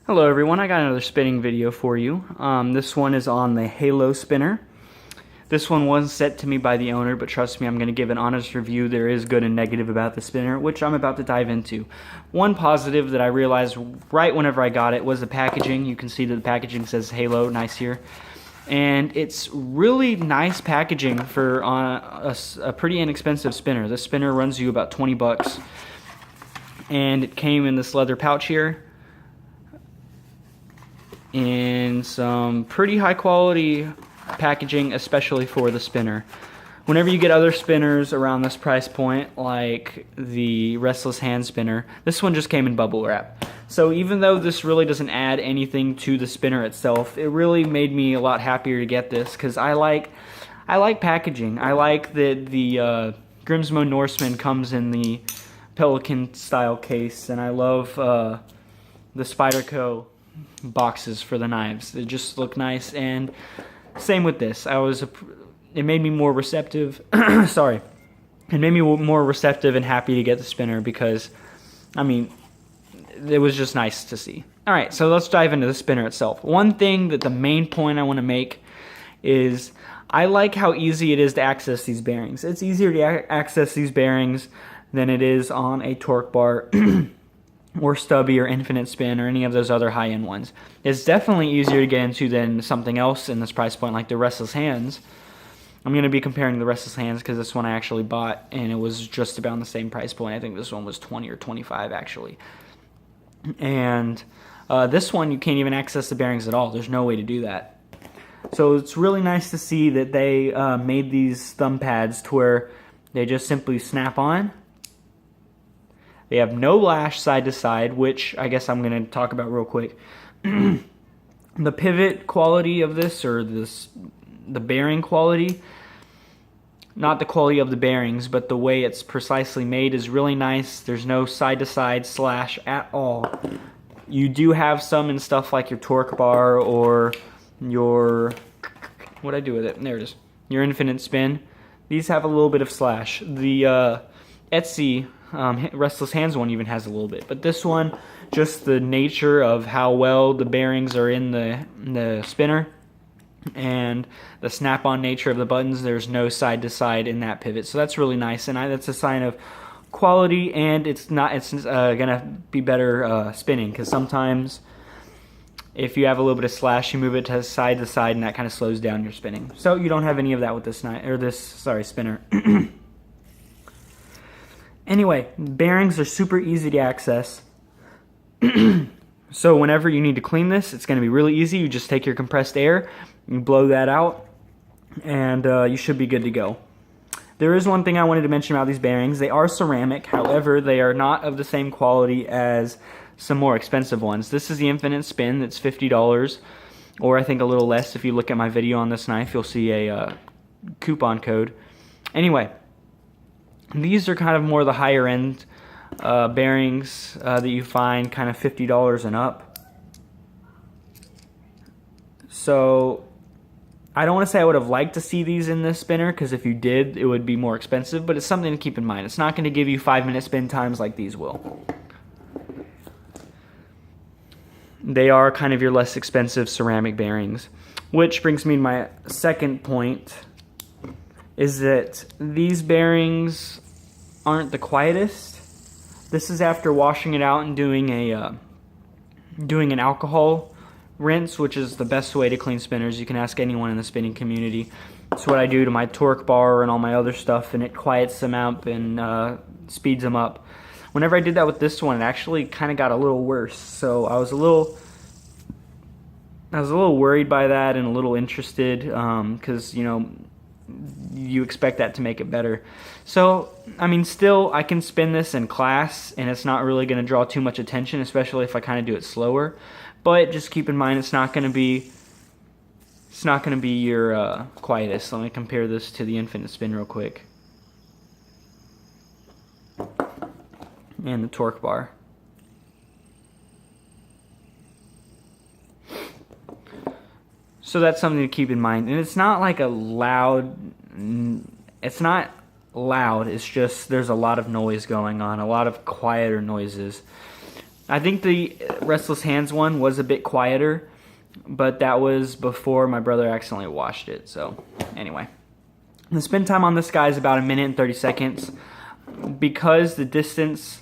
Hello everyone, I got another spinning video for you. This one is on the Halo spinner. This one was sent to me by the owner, but trust me, I'm going to give an honest review. There is good and negative about the spinner, which I'm about to dive into. One positive that I realized right whenever I got it was the packaging. You can see that the packaging says Halo, nice here. And it's really nice packaging for a pretty inexpensive spinner. This spinner runs you about 20 bucks. And it came in this leather pouch here, and some pretty high quality packaging, especially for the spinner. Whenever you get other spinners around this price point, like the Restless Hand spinner, this one just came in bubble wrap. So even though this really doesn't add anything to the spinner itself, it really made me a lot happier to get this, because I like packaging. I like that the Grimsmo Norseman comes in the Pelican style case, and I love the Spyderco boxes for the knives. They just look nice, and same with this. It made me more receptive. Sorry, it made me more receptive and happy to get the spinner, because I mean, it was just nice to see. All right, so let's dive into the spinner itself. One thing that the main point I want to make is I like how easy it is to access these bearings. It's easier to access these bearings than it is on a torque bar or stubby or infinite spin or any of those other high-end ones. It's definitely easier to get into than something else in this price point, like the Restless Hands. I'm going to be comparing the Restless Hands because this one I actually bought, and it was just about the same price point. I think this one was 20 or 25 actually. And this one, you can't even access the bearings at all. There's no way to do that. So it's really nice to see that they made these thumb pads to where they just simply snap on. They have no lash side to side, which I guess I'm going to talk about real quick. The pivot quality of this, or the bearing quality, not the quality of the bearings, but the way it's precisely made is really nice. There's no side to side slash at all. You do have some in stuff like your torque bar or your, what'd I do with it? There it is. Your infinite spin. These have a little bit of slash. The Etsy Restless Hands one even has a little bit, but this one, just the nature of how well the bearings are in the spinner and the snap-on nature of the buttons, there's no side to side in that pivot, so that's really nice, and that's a sign of quality, and it's gonna be better spinning, because sometimes if you have a little bit of slash, you move it to side, and that kind of slows down your spinning. So you don't have any of that with this spinner. Anyway, bearings are super easy to access. So whenever you need to clean this, it's going to be really easy. You just take your compressed air, you blow that out, and you should be good to go. There is one thing I wanted to mention about these bearings. They are ceramic, however, they are not of the same quality as some more expensive ones. This is the Infinite Spin that's $50, or I think a little less. If you look at my video on this knife, you'll see a coupon code. Anyway, these are kind of more the higher end bearings that you find, kind of $50 and up. So I don't want to say I would have liked to see these in this spinner, because if you did, it would be more expensive, but it's something to keep in mind. It's not going to give you 5-minute spin times like these will. They are kind of your less expensive ceramic bearings, which brings me to my second point, is that these bearings aren't the quietest. This is after washing it out and doing an alcohol rinse, which is the best way to clean spinners. You can ask anyone in the spinning community. That's what I do to my torque bar and all my other stuff, and it quiets them out and speeds them up. Whenever I did that with this one, it actually kind of got a little worse. So I was a little worried by that and a little interested, because you expect that to make it better. So I mean, still, I can spin this in class and it's not really going to draw too much attention, especially if I kind of do it slower. But just keep in mind, it's not going to be your quietest. Let me compare this to the Infinite Spin real quick, and the torque bar. So that's something to keep in mind. And it's not like it's not loud, it's just there's a lot of noise going on, a lot of quieter noises. I think the Restless Hands one was a bit quieter, but that was before my brother accidentally washed it. So anyway, the spin time on this guy is about 1 minute and 30 seconds. Because the distance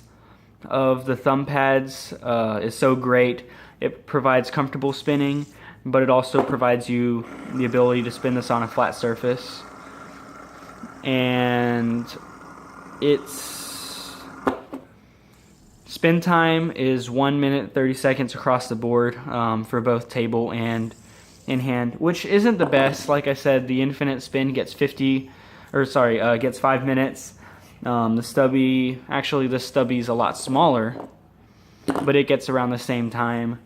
of the thumb pads is so great, it provides comfortable spinning, but it also provides you the ability to spin this on a flat surface. And its spin time is 1 minute 30 seconds across the board for both table and in hand, which isn't the best. Like I said, the infinite spin gets gets 5 minutes. The stubby, actually the stubby's a lot smaller, but it gets around the same time.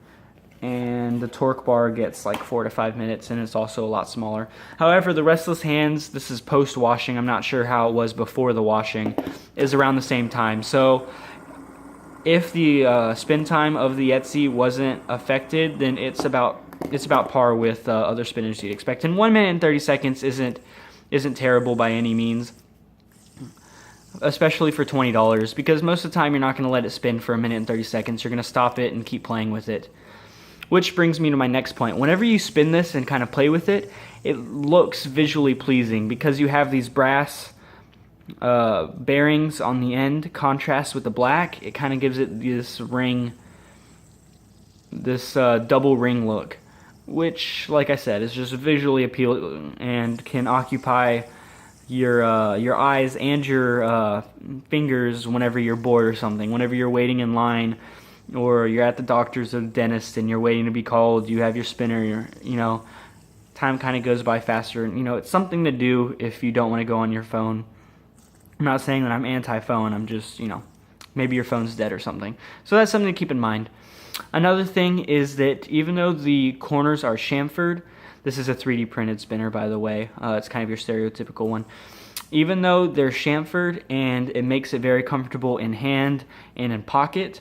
And the torque bar gets like 4 to 5 minutes, and it's also a lot smaller. However, the Restless Hands, this is post-washing, I'm not sure how it was before the washing, is around the same time. So if the spin time of the Etsy wasn't affected, then it's about par with other spinners you'd expect. And 1 minute and 30 seconds isn't terrible by any means, especially for $20, because most of the time you're not going to let it spin for 1 minute and 30 seconds. You're going to stop it and keep playing with it. Which brings me to my next point. Whenever you spin this and kind of play with it, it looks visually pleasing because you have these brass bearings on the end, contrast with the black. It kind of gives it this ring, this double ring look, which, like I said, is just visually appealing and can occupy your eyes and your fingers whenever you're bored or something. Whenever you're waiting in line, or you're at the doctor's or the dentist and you're waiting to be called, you have your spinner, time kind of goes by faster. And, it's something to do if you don't want to go on your phone. I'm not saying that I'm anti-phone, I'm just, maybe your phone's dead or something. So that's something to keep in mind. Another thing is that even though the corners are chamfered, this is a 3D printed spinner, by the way. It's kind of your stereotypical one. Even though they're chamfered and it makes it very comfortable in hand and in pocket,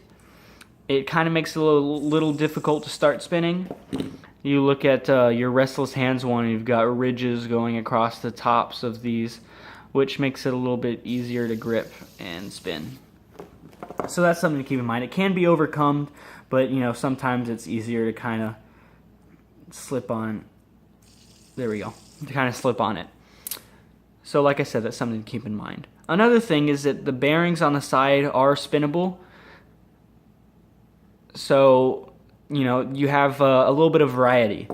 it kind of makes it a little difficult to start spinning. You look at your Restless Hands one, you've got ridges going across the tops of these, which makes it a little bit easier to grip and spin. So that's something to keep in mind. It can be overcome, but sometimes it's easier to kind of slip on. There we go. To kind of slip on it. So like I said, that's something to keep in mind. Another thing is that the bearings on the side are spinnable. So, you have a little bit of variety.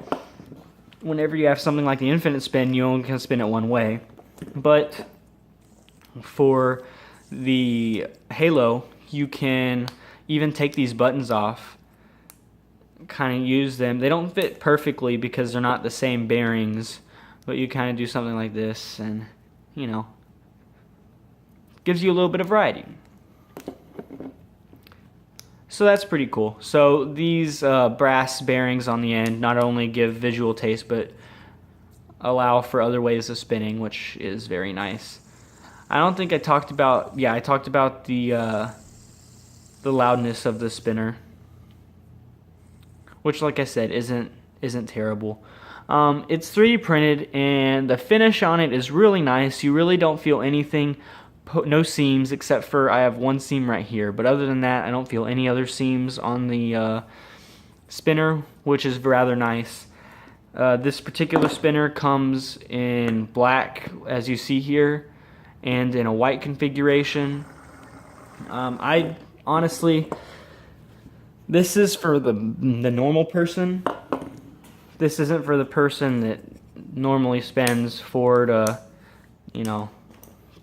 Whenever you have something like the infinite spin, you only can spin it one way. But for the Halo, you can even take these buttons off, kind of use them. They don't fit perfectly because they're not the same bearings, but you kind of do something like this and, gives you a little bit of variety. So that's pretty cool. So these brass bearings on the end not only give visual taste, but allow for other ways of spinning, which is very nice. I don't think I talked about, I talked about the loudness of the spinner, which, like I said, isn't terrible. It's 3D printed, and the finish on it is really nice. You really don't feel anything. No seams, except for I have one seam right here, but other than that I don't feel any other seams on the spinner, which is rather nice. This particular spinner comes in black, as you see here, and in a white configuration. I honestly, this is for the normal person. This isn't for the person that normally spends $400 to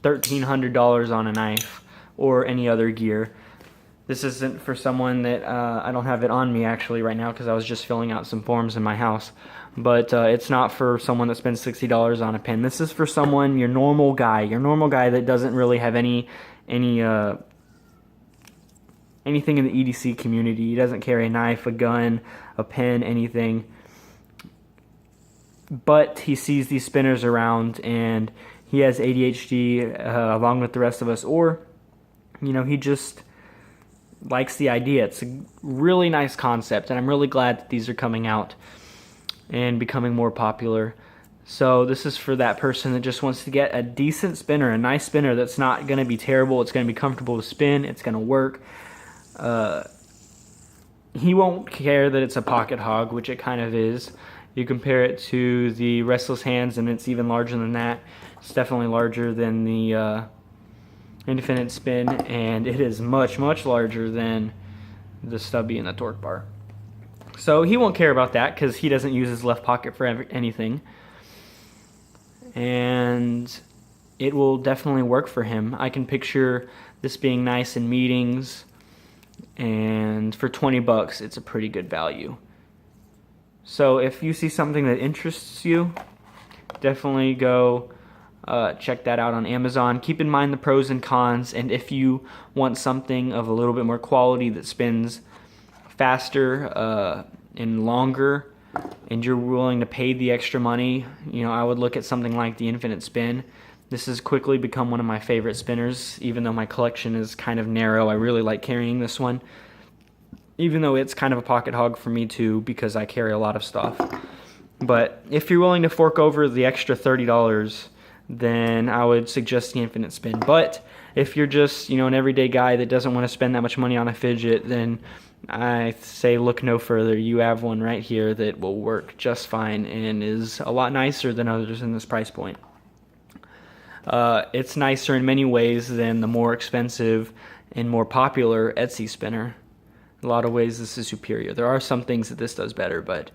$1,300 on a knife or any other gear. This isn't for someone that, I don't have it on me actually right now because I was just filling out some forms in my house, but it's not for someone that spends $60 on a pen. This is for someone, your normal guy that doesn't really have anything in the EDC community. He doesn't carry a knife, a gun, a pen, anything, but he sees these spinners around and he has ADHD along with the rest of us, or he just likes the idea. It's a really nice concept, and I'm really glad that these are coming out and becoming more popular. So this is for that person that just wants to get a decent spinner, a nice spinner that's not going to be terrible. It's going to be comfortable to spin. It's going to work. he won't care that it's a pocket hog, which it kind of is. You compare it to the Restless Hands, and it's even larger than that. It's definitely larger than the Infinite Spin, and it is much, much larger than the Stubby and the Torque Bar. So he won't care about that because he doesn't use his left pocket for anything. And it will definitely work for him. I can picture this being nice in meetings, and for 20 bucks, it's a pretty good value. So if you see something that interests you, definitely go check that out on Amazon. Keep in mind the pros and cons, and if you want something of a little bit more quality that spins faster and longer, and you're willing to pay the extra money, I would look at something like the Infinite Spin. This has quickly become one of my favorite spinners, even though my collection is kind of narrow. I really like carrying this one, even though it's kind of a pocket hog for me too, because I carry a lot of stuff. But if you're willing to fork over the extra $30, then I would suggest the Infinite Spin. But if you're just, an everyday guy that doesn't want to spend that much money on a fidget, then I say look no further. You have one right here that will work just fine and is a lot nicer than others in this price point. It's nicer in many ways than the more expensive and more popular Etsy spinner. In a lot of ways, this is superior. There are some things that this does better, but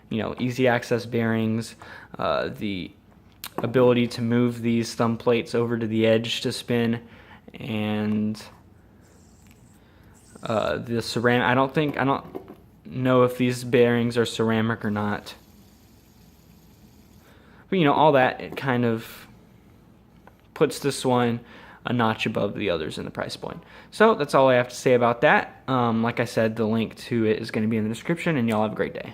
easy access bearings, the ability to move these thumb plates over to the edge to spin, and the ceramic. I don't know if these bearings are ceramic or not, but all that, it kind of puts this one a notch above the others in the price point. So that's all I have to say about that. Like I said, the link to it is going to be in the description, and y'all have a great day.